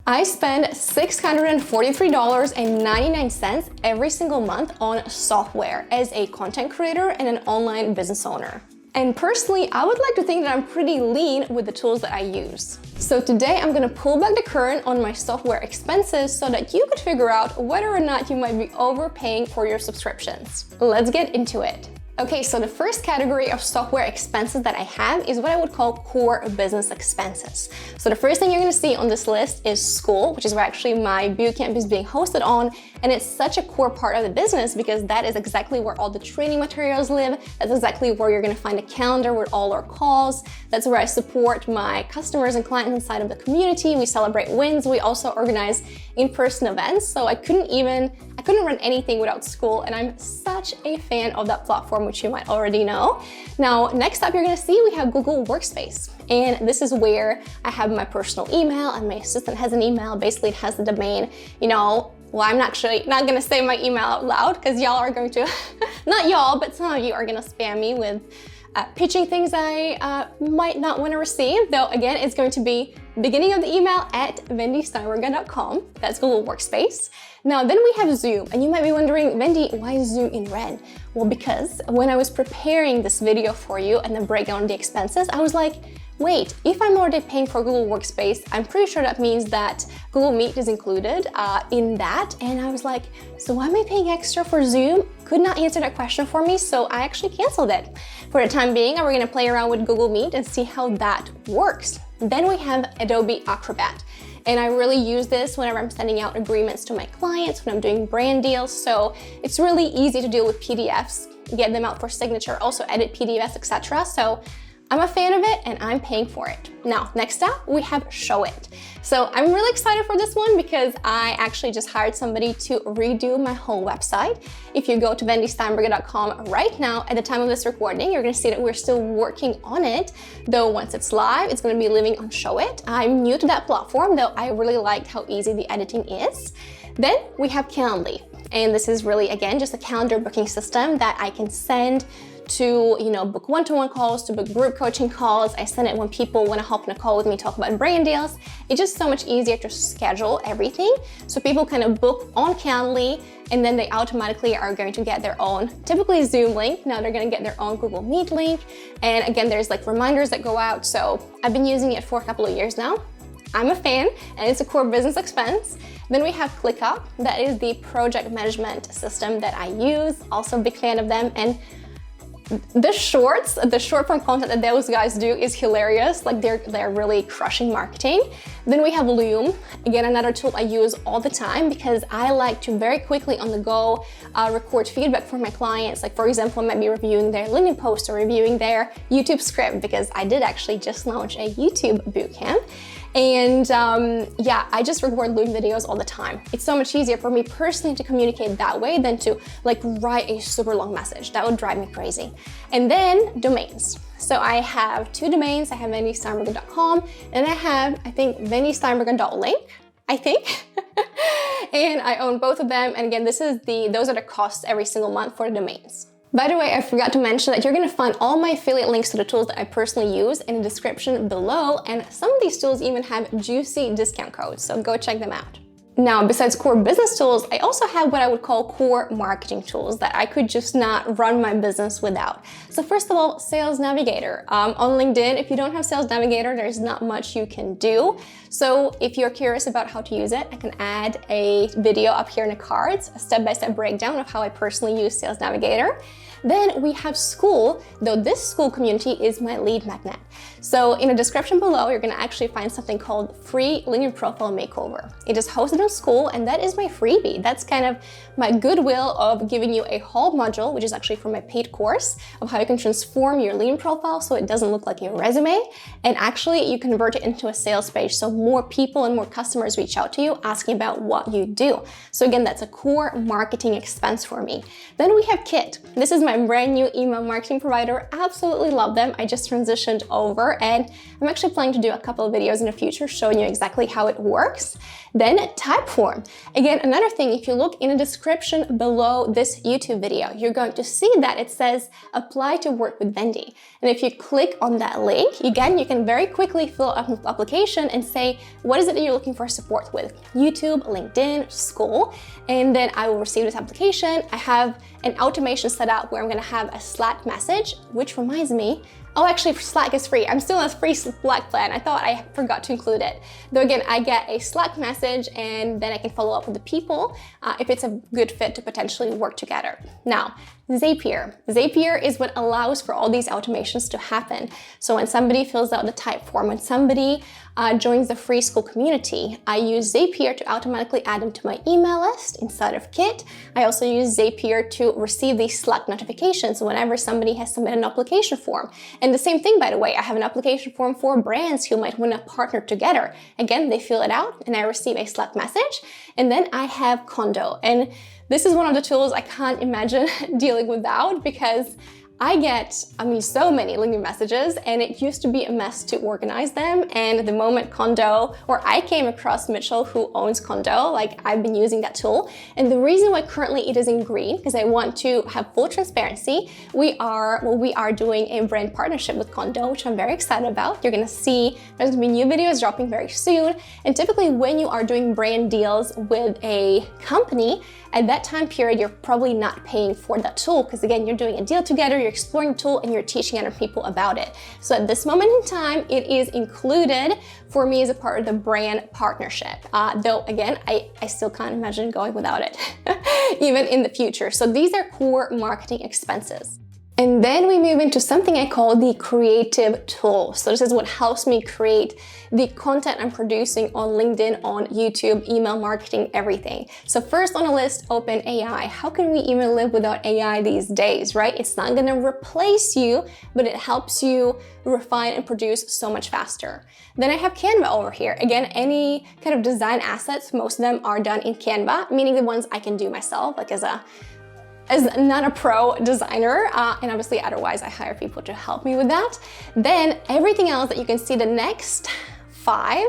I spend $643.99 every single month on software as a content creator and an online business owner. And personally, I would like to think that I'm pretty lean with the tools that I use. So today I'm gonna pull back the curtain on my software expenses so that you could figure out whether or not you might be overpaying for your subscriptions. Let's get into it. Okay, so the first category of software expenses that I have is what I would call core business expenses. So the first thing you're gonna see on this list is school, which is where actually my bootcamp is being hosted on. And it's such a core part of the business because that is exactly where all the training materials live. That's exactly where you're gonna find a calendar with all our calls. That's where I support my customers and clients inside of the community. We celebrate wins. We also organize in-person events. So I couldn't run anything without school, and I'm such a fan of that platform, which you might already know. Now, next up, you're gonna see we have Google Workspace, and this is where I have my personal email, and my assistant has an email. Basically, it has the domain, well, I'm actually not gonna say my email out loud because y'all are going to, not y'all, but some of you are gonna spam me with pitching things I might not want to receive, though again, it's going to be beginning of the email at vendysteinberga.com. That's Google Workspace. Now, then we have Zoom, and you might be wondering, Vendy, why is Zoom in red? Well, because when I was preparing this video for you and then break down the expenses, I was like, wait, if I'm already paying for Google Workspace, I'm pretty sure that means that Google Meet is included in that. And I was like, so why am I paying extra for Zoom? Could not answer that question for me, so I actually canceled it. For the time being, we're gonna play around with Google Meet and see how that works. Then we have Adobe Acrobat. And I really use this whenever I'm sending out agreements to my clients, when I'm doing brand deals. So it's really easy to deal with PDFs, get them out for signature, also edit PDFs, etc. So I'm a fan of it and I'm paying for it. Now, next up, we have Show It. So I'm really excited for this one because I actually just hired somebody to redo my whole website. If you go to vendysteinberga.com right now, at the time of this recording, you're gonna see that we're still working on it. Though once it's live, it's gonna be living on Show It. I'm new to that platform, though I really liked how easy the editing is. Then we have Calendly. And this is really, again, just a calendar booking system that I can send to, book one-to-one calls, to book group coaching calls. I send it when people want to hop on a call with me, talk about brand deals. It's just so much easier to schedule everything. So people kind of book on Calendly, and then they automatically are going to get their own, typically Zoom link. Now they're going to get their own Google Meet link. And again, there's like reminders that go out. So I've been using it for a couple of years now. I'm a fan, and it's a core business expense. Then we have ClickUp. That is the project management system that I use. Also a big fan of them. And the short form content that those guys do is hilarious. Like they're really crushing marketing. Then we have Loom. Again, another tool I use all the time because I like to very quickly on the go record feedback for my clients. Like for example, I might be reviewing their LinkedIn post or reviewing their YouTube script because I did actually just launch a YouTube bootcamp. And yeah, I just record Loom videos all the time. It's so much easier for me personally to communicate that way than to like write a super long message. That would drive me crazy. And then domains. So I have two domains. I have vendysteinberga.com and I have, I think, vendysteinberga.link, I think. And I own both of them. And again, those are the costs every single month for the domains. By the way, I forgot to mention that you're going to find all my affiliate links to the tools that I personally use in the description below, and some of these tools even have juicy discount codes, so go check them out. Now, besides core business tools, I also have what I would call core marketing tools that I could just not run my business without. So first of all, Sales Navigator. On LinkedIn, if you don't have Sales Navigator, there's not much you can do. So if you're curious about how to use it, I can add a video up here in the cards, a step-by-step breakdown of how I personally use Sales Navigator. Then we have School, though this School community is my lead magnet. So in the description below, you're gonna actually find something called Free LinkedIn Profile Makeover. It is hosted on School, and that is my freebie. That's kind of my goodwill of giving you a whole module, which is actually for my paid course, of how you can transform your LinkedIn profile so it doesn't look like your resume. And actually, you convert it into a sales page so more people and more customers reach out to you asking about what you do. So again, that's a core marketing expense for me. Then we have Kit. This is my brand new email marketing provider. Absolutely love them. I just transitioned over and I'm actually planning to do a couple of videos in the future showing you exactly how it works. Then Typeform. Again, another thing, if you look in the description below this YouTube video, you're going to see that it says apply to work with Vendy. And if you click on that link, again, you can very quickly fill out an application and say, what is it that you're looking for support with? YouTube, LinkedIn, school, and then I will receive this application. I have an automation set up where I'm gonna have a Slack message, which reminds me, oh, actually Slack is free. I'm still on a free Slack plan. I thought I forgot to include it. Though again, I get a Slack message and then I can follow up with the people if it's a good fit to potentially work together. Now, Zapier. Zapier is what allows for all these automations to happen. So when somebody fills out the Typeform, when somebody joins the free school community, I use Zapier to automatically add them to my email list inside of Kit. I also use Zapier to receive these Slack notifications whenever somebody has submitted an application form. And the same thing, by the way, I have an application form for brands who might want to partner together. Again, they fill it out and I receive a Slack message. And then I have Condo. And this is one of the tools I can't imagine dealing without because I get, so many LinkedIn messages and it used to be a mess to organize them. And the moment Condo, or I came across Mitchell who owns Condo, like I've been using that tool. And the reason why currently it is in green, because I want to have full transparency, we are doing a brand partnership with Condo, which I'm very excited about. You're gonna see there's gonna be new videos dropping very soon. And typically when you are doing brand deals with a company, at that time period, you're probably not paying for that tool because again, you're doing a deal together, you're exploring the tool and you're teaching other people about it. So at this moment in time, it is included for me as a part of the brand partnership. Though again, I still can't imagine going without it, even in the future. So these are core marketing expenses. And then we move into something I call the creative tool. So this is what helps me create the content I'm producing on LinkedIn, on YouTube, email marketing, everything. So first on the list, OpenAI. How can we even live without AI these days, right? It's not gonna replace you, but it helps you refine and produce so much faster. Then I have Canva over here. Again, any kind of design assets, most of them are done in Canva, meaning the ones I can do myself, like as not a pro designer, and obviously otherwise I hire people to help me with that. Then everything else that you can see, the next 5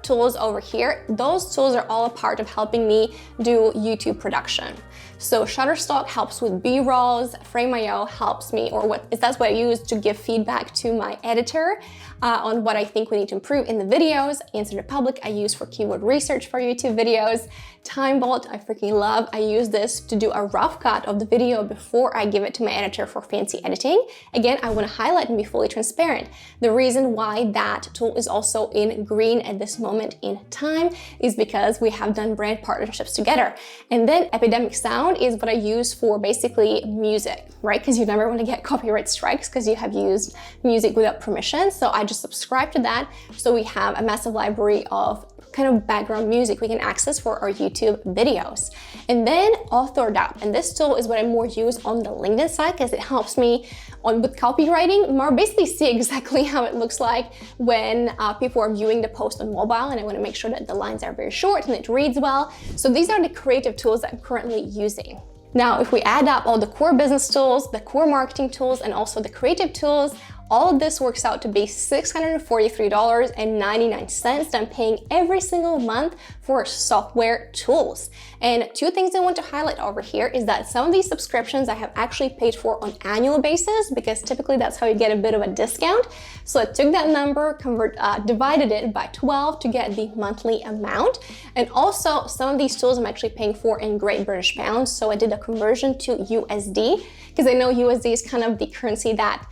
tools over here, those tools are all a part of helping me do YouTube production. So Shutterstock helps with B-rolls, Frame.io helps me, that's what I use to give feedback to my editor on what I think we need to improve in the videos. Answer the Public I use for keyword research for YouTube videos. Time Vault I freaking love. I use this to do a rough cut of the video before I give it to my editor for fancy editing. Again, I want to highlight and be fully transparent. The reason why that tool is also in green at this moment in time is because we have done brand partnerships together. And then Epidemic Sound is what I use for basically music, right? Because you never want to get copyright strikes because you have used music without permission. So I just subscribe to that. So we have a massive library of kind of background music we can access for our YouTube videos. And then Authored Up, and this tool is what I more use on the LinkedIn side because it helps me with copywriting, more basically see exactly how it looks like when people are viewing the post on mobile, and I want to make sure that the lines are very short and it reads well. So these are the creative tools that I'm currently using. Now, if we add up all the core business tools, the core marketing tools, and also the creative tools, all of this works out to be $643.99 that I'm paying every single month for software tools. And 2 things I want to highlight over here is that some of these subscriptions I have actually paid for on annual basis because typically that's how you get a bit of a discount. So I took that number, divided it by 12 to get the monthly amount. And also some of these tools I'm actually paying for in Great British Pounds. So I did a conversion to USD because I know USD is kind of the currency that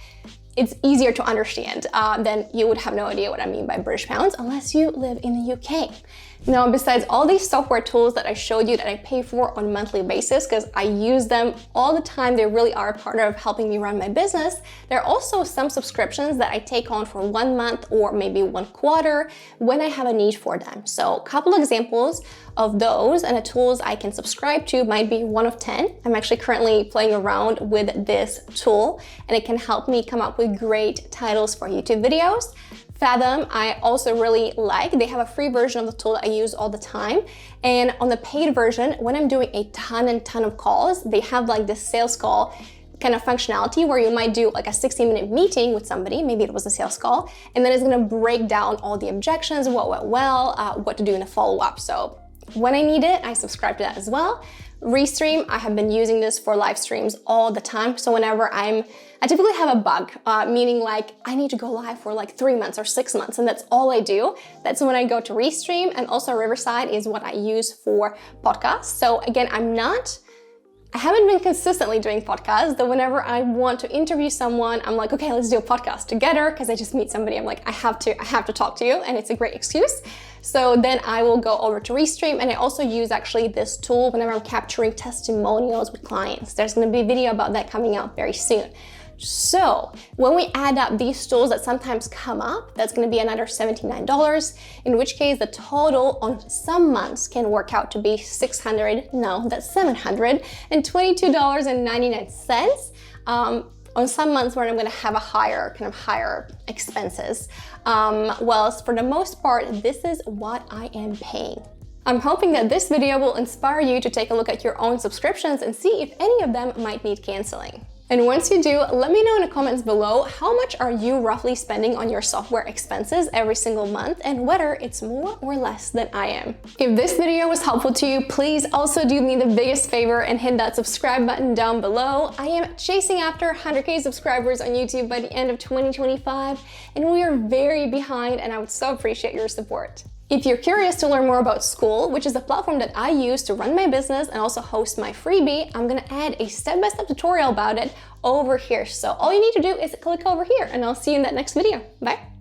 it's easier to understand, then you would have no idea what I mean by British pounds unless you live in the UK. Now, besides all these software tools that I showed you that I pay for on a monthly basis because I use them all the time, they really are a partner of helping me run my business. There are also some subscriptions that I take on for 1 month or maybe 1 quarter when I have a need for them. So a couple examples of those and the tools I can subscribe to might be 1 of 10. I'm actually currently playing around with this tool and it can help me come up with great titles for YouTube videos. Fathom, I also really like. They have a free version of the tool that I use all the time. And on the paid version, when I'm doing a ton of calls, they have like this sales call kind of functionality where you might do like a 60-minute meeting with somebody, maybe it was a sales call, and then it's gonna break down all the objections, what went well, what to do in a follow-up. So when I need it, I subscribe to that as well. Restream, I have been using this for live streams all the time. So whenever I typically have a bug, meaning like I need to go live for like 3 months or 6 months, and that's all I do. That's when I go to Restream, and also Riverside is what I use for podcasts. So again, I haven't been consistently doing podcasts, though whenever I want to interview someone, I'm like, okay, let's do a podcast together, because I just meet somebody, I'm like, I have to talk to you, and it's a great excuse. So then I will go over to Restream, and I also use actually this tool whenever I'm capturing testimonials with clients. There's gonna be a video about that coming out very soon. So when we add up these tools that sometimes come up, that's gonna be another $79, in which case the total on some months can work out to be $722.99. On some months where I'm gonna have a higher expenses. Well, for the most part, this is what I am paying. I'm hoping that this video will inspire you to take a look at your own subscriptions and see if any of them might need canceling. And once you do, let me know in the comments below how much are you roughly spending on your software expenses every single month and whether it's more or less than I am. If this video was helpful to you, please also do me the biggest favor and hit that subscribe button down below. I am chasing after 100K subscribers on YouTube by the end of 2025, and we are very behind, and I would so appreciate your support. If you're curious to learn more about School, which is the platform that I use to run my business and also host my freebie, I'm gonna add a step-by-step tutorial about it over here. So all you need to do is click over here, and I'll see you in that next video. Bye.